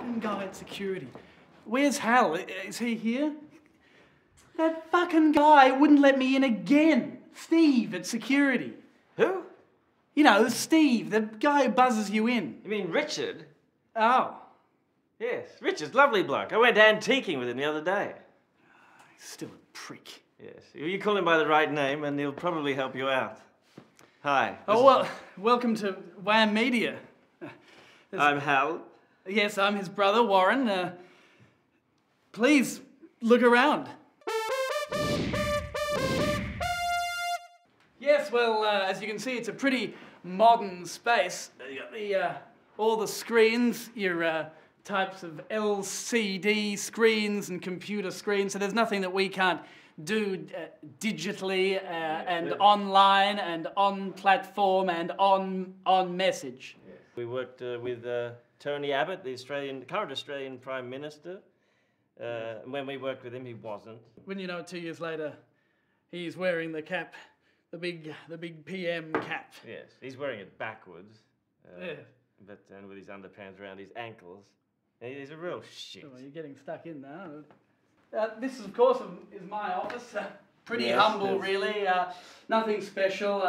fucking guy at security. Where's Hal? Is he here? That fucking guy wouldn't let me in again. Steve at security. Who? You know, Steve, the guy who buzzes you in. You mean Richard? Oh. Yes, Richard's lovely bloke. I went antiquing with him the other day. He's still a prick. Yes, you call him by the right name and he'll probably help you out. Hi. Oh, well, welcome to WHAM Media. I'm Hal. Yes, I'm his brother, Warren. Please, look around. Yes, well, as you can see, it's a pretty modern space. You got all the screens, your types of LCD screens and computer screens, so there's nothing that we can't do digitally and online and on platform and on message. Yes. We worked with Tony Abbott, the current Australian Prime Minister. When we worked with him, he wasn't. When you know, 2 years later, he's wearing the cap, the big PM cap. Yes, he's wearing it backwards. Yeah. And with his underpants around his ankles. He's a real shit. Oh, you're getting stuck in now. This, of course, is my office. Pretty yes, humble, really. Nothing special.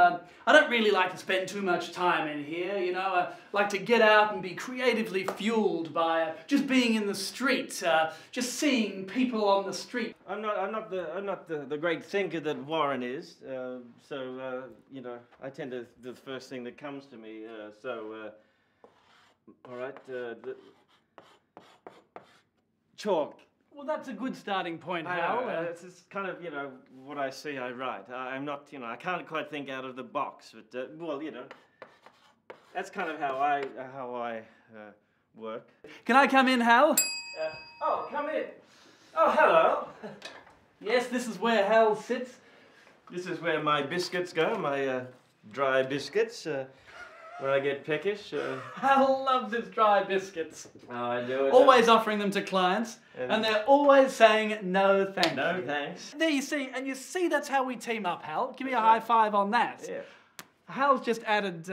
I don't really like to spend too much time in here, you know. I like to get out and be creatively fueled by just being in the street, just seeing people on the street. I'm not the great thinker that Warren is. You know, I tend to the first thing that comes to me. All right. Chalk. Well, that's a good starting point, Hal. It's just kind of, you know, what I see, I write. I'm not, you know, I can't quite think out of the box, but, well, you know, that's kind of how I work. Can I come in, Hal? Oh, come in. Oh, hello. Yes, this is where Hal sits. This is where my biscuits go, my dry biscuits. When I get peckish. Hal loves his dry biscuits. Oh, I do. Always offering them to clients, and they're always saying no thanks. No thanks. There you see, and you see that's how we team up, Hal. Give me a high five on that. Yeah. Hal's just added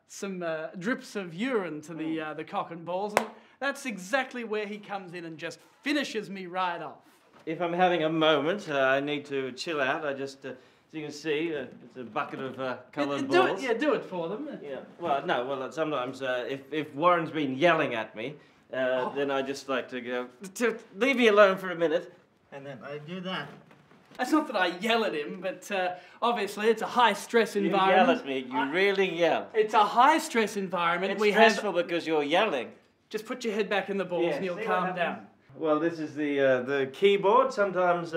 some drips of urine to the cock and balls, and that's exactly where he comes in and just finishes me right off. If I'm having a moment, I need to chill out. I just... As you can see, it's a bucket of coloured balls. Do it for them. Yeah. Well, no. Well, sometimes if Warren's been yelling at me, then I just like to go leave me alone for a minute, and then I do that. That's not that I yell at him, but obviously it's a high-stress environment. You yell at me. You really yell. It's a high-stress environment. It's stressful because you're yelling. Just put your head back in the balls and you'll calm down. Well, this is the keyboard. Sometimes.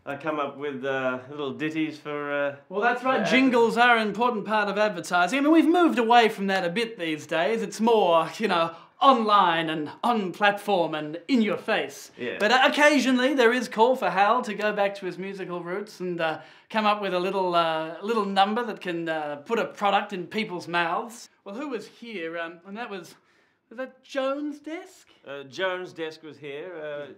I come up with little ditties for... well, that's right. Jingles are an important part of advertising. I mean, we've moved away from that a bit these days. It's more, you know, online and on platform and in your face. Yeah. But occasionally there is call for Hal to go back to his musical roots and come up with a little number that can put a product in people's mouths. Well, who was here? And that was that Joan's desk? Joan's desk was here.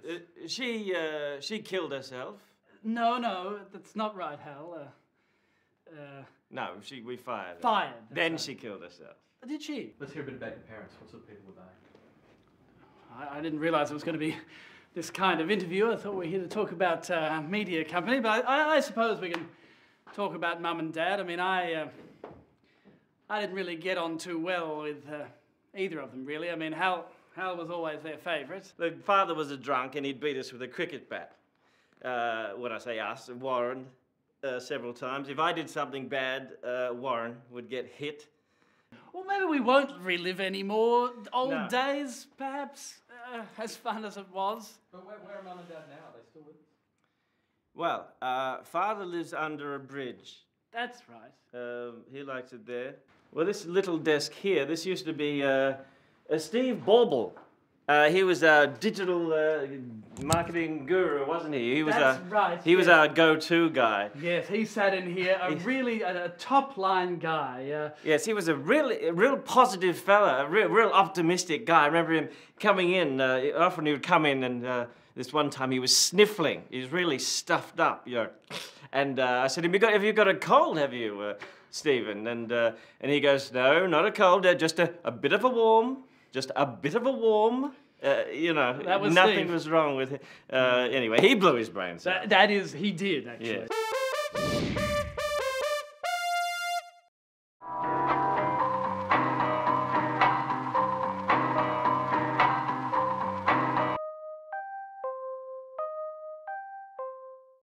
She killed herself. No, that's not right, Hal. No, we fired her. Fired. Then she killed herself. Did she? Let's hear a bit about your parents. What sort of people were they? I didn't realise it was going to be this kind of interview. I thought we were here to talk about media company, but I suppose we can talk about Mum and Dad. I mean, I didn't really get on too well with either of them, really. I mean, Hal was always their favourite. The father was a drunk and he'd beat us with a cricket bat. When I say us, Warren, several times. If I did something bad, Warren would get hit. Well, maybe we won't relive any more old days, perhaps, as fun as it was. But where are Mum and Dad now? Are they still with us? Well, Father lives under a bridge. That's right. He likes it there. Well, this little desk here, this used to be Steve Bauble. He was a digital marketing guru, wasn't he? He was He was our go-to guy. Yes, he sat in here, a top-line guy. Yes, he was a real positive fella, a real optimistic guy. I remember him coming in. Often he would come in, and this one time he was sniffling. He was really stuffed up, you know. And I said, "Have you got a cold? Have you, Stephen?" And he goes, "No, not a cold. Just a bit of a warm." Just a bit of a warm. You know, That was nothing Steve. was wrong with him. Anyway, he blew his brains out. That is, he did actually. Yeah.